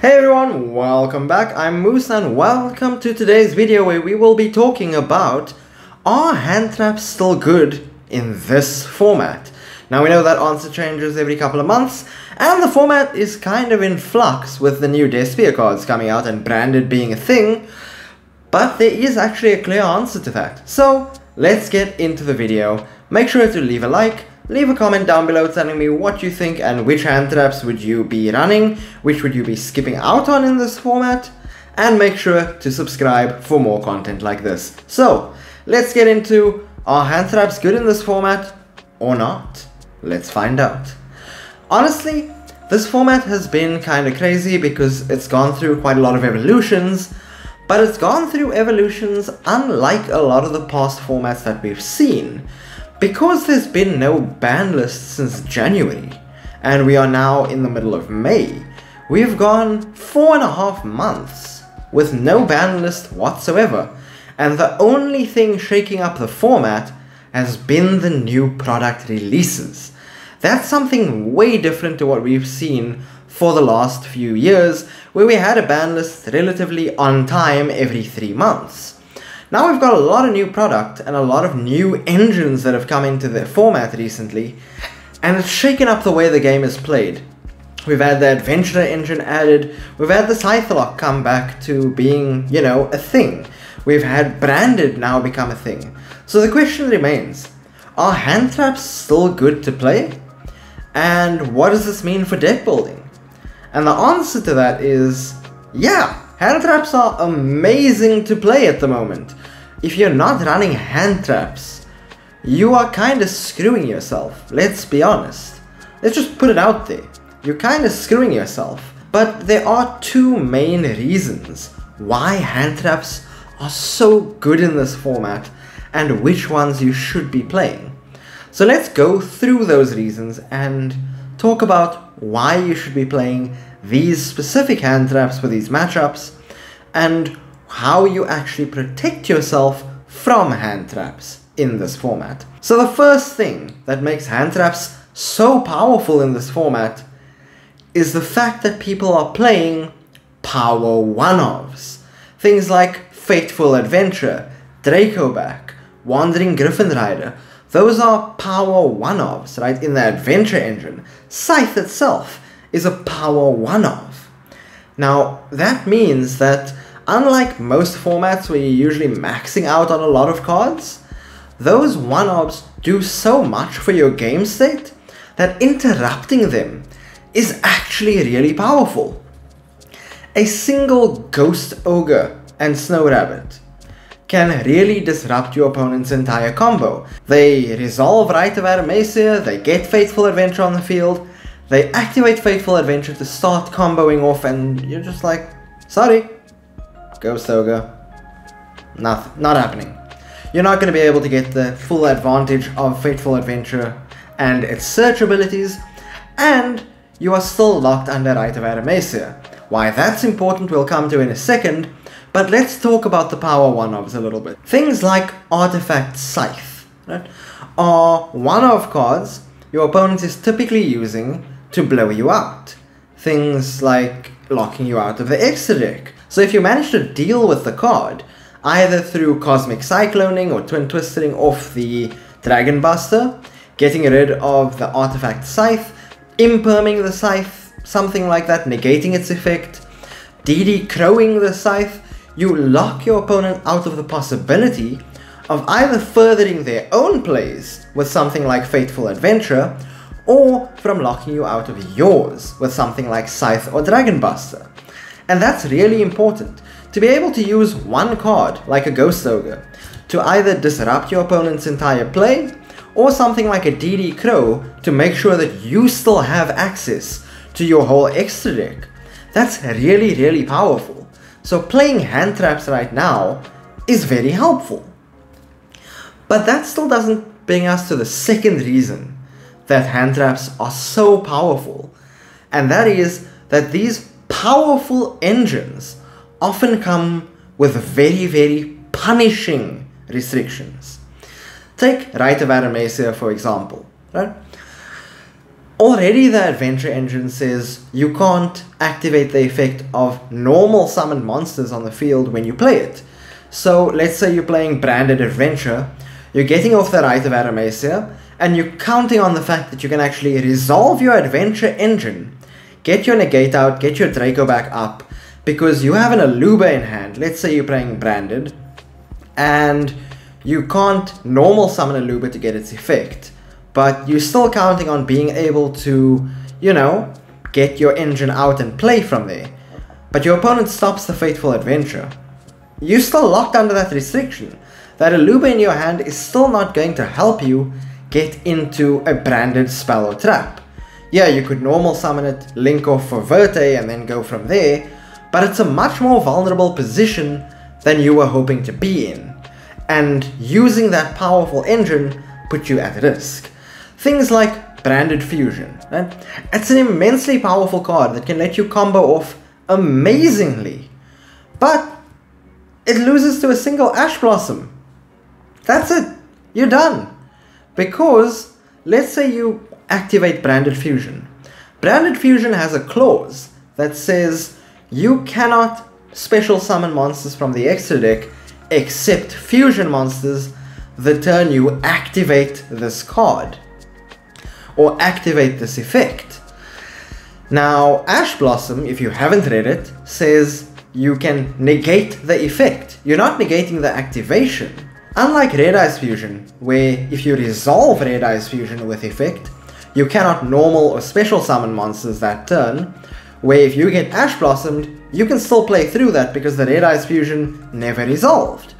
Hey everyone, welcome back. I'm Moose and welcome to today's video where we will be talking about, are hand traps still good in this format? Now we know that answer changes every couple of months and the format is kind of in flux with the new Despia cards coming out and branded being a thing, but there is actually a clear answer to that. So let's get into the video. Make sure to leave a like, leave a comment down below telling me what you think and which hand traps would you be running, which would you be skipping out on in this format, and make sure to subscribe for more content like this. So, let's get into, are hand traps good in this format or not? Let's find out. Honestly, this format has been kind of crazy because it's gone through quite a lot of evolutions, but it's gone through evolutions unlike a lot of the past formats that we've seen. Because there's been no ban list since January, and we are now in the middle of May, we've gone 4.5 months with no ban list whatsoever, and the only thing shaking up the format has been the new product releases. That's something way different to what we've seen for the last few years, where we had a ban list relatively on time every 3 months. Now we've got a lot of new product and a lot of new engines that have come into the format recently, and it's shaken up the way the game is played. We've had the Adventurer engine added, we've had the Scythe Lock come back to being, you know, a thing. We've had Branded now become a thing. So the question remains, are hand traps still good to play? And what does this mean for deck building? And the answer to that is, yeah! Hand traps are amazing to play at the moment. If you're not running hand traps, you are kind of screwing yourself, let's be honest. Let's just put it out there. You're kind of screwing yourself. But there are two main reasons why hand traps are so good in this format and which ones you should be playing. So let's go through those reasons and talk about why you should be playing these specific hand traps for these matchups, and how you actually protect yourself from hand traps in this format. So the first thing that makes hand traps so powerful in this format is the fact that people are playing power one-offs. Things like Fateful Adventure, Dracoback, Wandering Griffin Rider. Those are power one-offs, right? In the Adventure engine. Scythe itself is a power one-off. Now, that means that unlike most formats where you're usually maxing out on a lot of cards, those one-offs do so much for your game state that interrupting them is actually really powerful. A single Ghost Ogre and Snow Rabbit can really disrupt your opponent's entire combo. They resolve Rite of Artemisia, they get Fateful Adventure on the field, they activate Fateful Adventure to start comboing off, and you're just like, sorry, Ghost Ogre, not happening. You're not going to be able to get the full advantage of Fateful Adventure and its search abilities, and you are still locked under Rite of Artemisia. Why that's important we'll come to in a second, but let's talk about the power one-offs a little bit. Things like Artifact Scythe, right, are one-off cards your opponent is typically using to blow you out. Things like locking you out of the extra deck. So if you manage to deal with the card, either through Cosmic Cycloning or Twin Twisting off the Dragon Buster, getting rid of the Artifact Scythe, imperming the Scythe, something like that, negating its effect, DD Crowing the Scythe, you lock your opponent out of the possibility of either furthering their own plays with something like Fateful Adventure, or from locking you out of yours with something like Scythe or Dragon Buster. And that's really important, to be able to use one card, like a Ghost Ogre, to either disrupt your opponent's entire play, or something like a DD Crow to make sure that you still have access to your whole extra deck. That's really, really powerful. So playing hand traps right now is very helpful. But that still doesn't bring us to the second reason that hand traps are so powerful, and that is that these powerful engines often come with very, very punishing restrictions. Take Rite of Artemisia for example, right? Already the adventure engine says you can't activate the effect of normal summoned monsters on the field when you play it. So let's say you're playing Branded Adventure, you're getting off the Rite of Arimathea, and you're counting on the fact that you can actually resolve your adventure engine, get your negate out, get your Draco back up, because you have an Aluba in hand. Let's say you're playing Branded, and you can't normal summon Aluba to get its effect, but you're still counting on being able to, you know, get your engine out and play from there. But your opponent stops the Fateful Adventure. You're still locked under that restriction. That Aluba in your hand is still not going to help you get into a branded spell or trap. Yeah, you could normal summon it, link off for Verte and then go from there, but it's a much more vulnerable position than you were hoping to be in. And using that powerful engine put you at risk. Things like Branded Fusion. Right? It's an immensely powerful card that can let you combo off amazingly. But it loses to a single Ash Blossom. That's it. You're done. Because, let's say you activate Branded Fusion. Branded Fusion has a clause that says you cannot special summon monsters from the extra deck except fusion monsters the turn you activate this card. Or activate this effect. Now, Ash Blossom, if you haven't read it, says you can negate the effect. You're not negating the activation. Unlike Red Eyes Fusion, where if you resolve Red Eyes Fusion with effect, you cannot normal or special summon monsters that turn, where if you get Ash Blossomed, you can still play through that because the Red Eyes Fusion never resolved.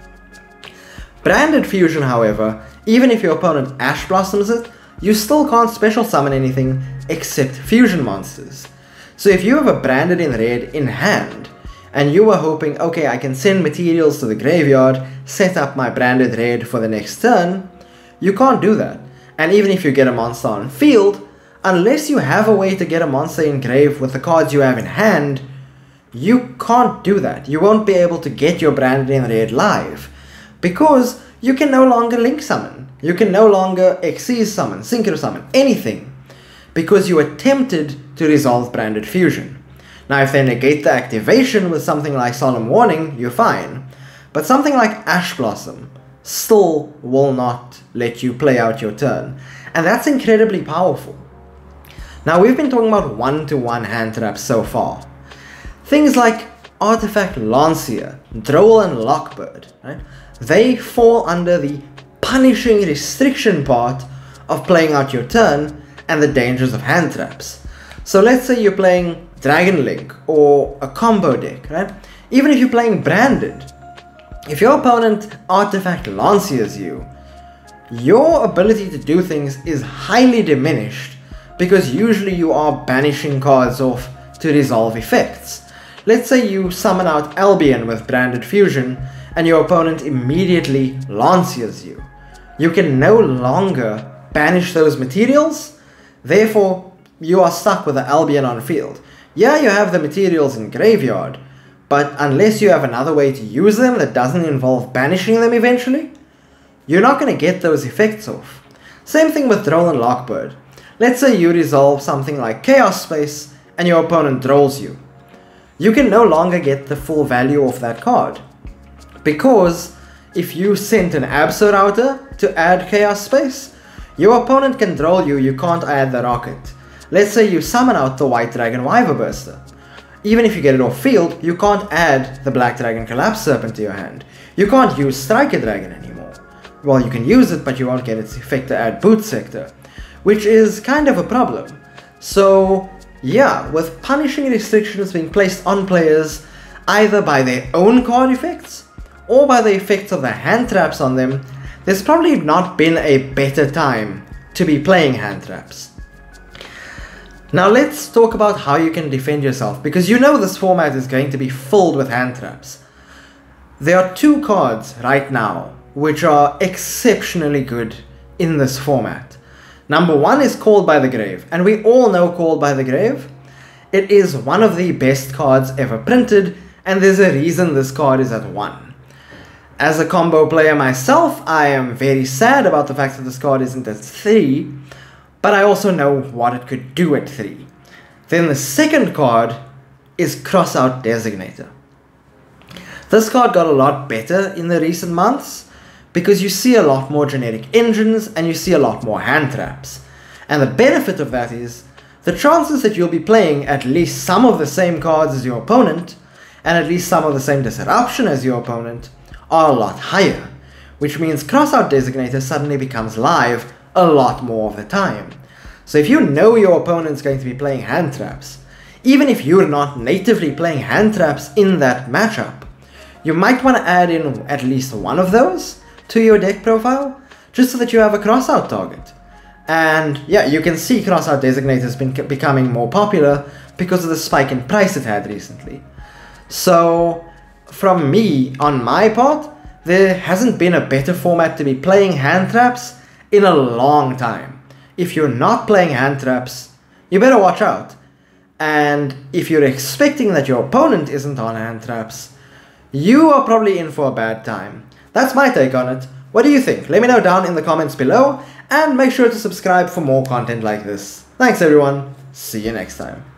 Branded Fusion, however, even if your opponent Ash Blossoms it, you still can't special summon anything except fusion monsters. So if you have a Branded in red in hand, and you were hoping, okay, I can send materials to the graveyard, set up my Branded red for the next turn, you can't do that. And even if you get a monster on field, unless you have a way to get a monster in grave with the cards you have in hand, you can't do that. You won't be able to get your Branded in red live, because you can no longer link summon. You can no longer Xyz summon, Synchro summon, anything, because you attempted to resolve Branded Fusion. Now if they negate the activation with something like Solemn Warning, you're fine. But something like Ash Blossom still will not let you play out your turn. And that's incredibly powerful. Now we've been talking about one-to-one hand traps so far. Things like Artifact Lancier, Droll and Lockbird, right? They fall under the punishing restriction part of playing out your turn and the dangers of hand traps. So let's say you're playing Dragon Link or a combo deck, right? Even if you're playing Branded, if your opponent Artifact Lanciers you, your ability to do things is highly diminished because usually you are banishing cards off to resolve effects. Let's say you summon out Albion with Branded Fusion and your opponent immediately Lanciers you. You can no longer banish those materials, therefore you are stuck with the Albion on field. Yeah, you have the materials in graveyard, but unless you have another way to use them that doesn't involve banishing them eventually, you're not going to get those effects off. Same thing with Droll and Lockbird. Let's say you resolve something like Chaos Space and your opponent Drolls you. You can no longer get the full value of that card, because if you sent an Abso Router to add Chaos Space, your opponent can Droll you, you can't add the Rocket. Let's say you summon out the White Dragon Wyver Burster. Even if you get it off field, you can't add the Black Dragon Collapse Serpent to your hand. You can't use Striker Dragon anymore. Well, you can use it, but you won't get its effect to add Boot Sector, which is kind of a problem. So yeah, with punishing restrictions being placed on players either by their own card effects or by the effects of the hand traps on them, there's probably not been a better time to be playing hand traps. Now let's talk about how you can defend yourself, because you know this format is going to be filled with hand traps. There are two cards right now which are exceptionally good in this format. Number one is Called by the Grave, and we all know Called by the Grave. It is one of the best cards ever printed, and there's a reason this card is at 1. As a combo player myself, I am very sad about the fact that this card isn't at 3, but I also know what it could do at 3. Then the second card is Crossout Designator. This card got a lot better in the recent months because you see a lot more generic engines and you see a lot more hand traps. And the benefit of that is the chances that you'll be playing at least some of the same cards as your opponent and at least some of the same disruption as your opponent are a lot higher, which means Crossout Designator suddenly becomes live a lot more of the time. So if you know your opponent's going to be playing hand traps, even if you're not natively playing hand traps in that matchup, you might want to add in at least one of those to your deck profile, just so that you have a crossout target. And yeah, you can see Crossout Designator has been becoming more popular because of the spike in price it had recently. So from me, on my part, there hasn't been a better format to be playing hand traps in a long time. If you're not playing hand traps, you better watch out. And if you're expecting that your opponent isn't on hand traps, you are probably in for a bad time. That's my take on it. What do you think? Let me know down in the comments below, and make sure to subscribe for more content like this. Thanks everyone, see you next time.